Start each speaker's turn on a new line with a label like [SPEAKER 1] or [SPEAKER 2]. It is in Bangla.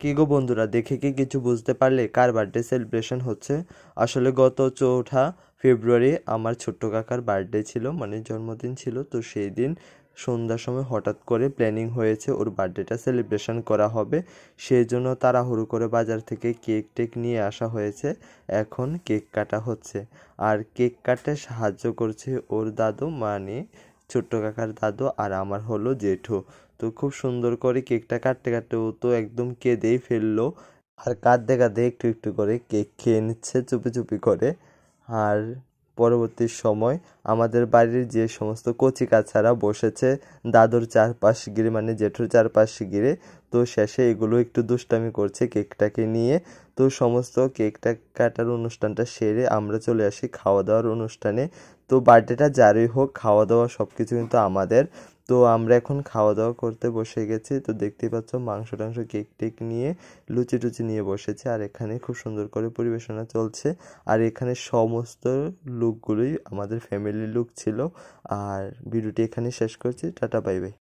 [SPEAKER 1] কি গো বন্ধুরা, দেখে কি কিছু বুঝতে পারলে কার বার্থডে সেলিব্রেশন হচ্ছে? আসলে গত 4 ফেব্রুয়ারি আমার ছোট্ট কাকার বার্থডে ছিল, মানে জন্মদিন ছিল। তো সেই দিন সন্ধ্যার সময় হঠাৎ করে প্ল্যানিং হয়েছে ওর বার্থডেটা সেলিব্রেশন করা হবে। সেই জন্য তাড়াহুড়ো করে বাজার থেকে কেক টেক নিয়ে আসা হয়েছে। এখন কেক কাটা হচ্ছে, আর কেক কাটতে সাহায্য করছে ওর দাদু, মানে ছোট্ট কাকার দাদু, আর আমার হলো জেঠু। তো খুব সুন্দর করে কেকটা কাটতে কাটতে ও তো একদম কেঁদেই ফেললো, আর কাঁদতে কাঁদতে একটু একটু করে কেক খেয়ে নিচ্ছে চুপি চুপি করে। আর পরবর্তী সময় আমাদের বাড়ির যে সমস্ত কচি কাচারা বসেছে দাদুর চারপাশ ঘিরে, মানে জেঠুর চারপাশ ঘিরে, তো শেষে এগুলো একটু দুষ্টামি করছে কেকটাকে নিয়ে। তো সমস্ত কেকটা কাটার অনুষ্ঠানটা সেরে আমরা চলে আসি খাওয়া দাওয়ার অনুষ্ঠানে। তো বার্থডেটা যারই হোক, খাওয়া দাওয়া সব কিছু কিন্তু আমাদের। তো আমরা এখন খাওয়া দাওয়া করতে বসে গেছি। তো দেখতেই পাচ্ছ মাংস টাংস কেক টেক নিয়ে লুচি টুচি নিয়ে বসেছে, আর এখানে খুব সুন্দর করে পরিবেশনা চলছে। আর এখানে সমস্ত লুকগুলোই আমাদের ফ্যামিলি লুক ছিল। আর ভিডিওটি এখানে শেষ করছি। Tata, bye bye.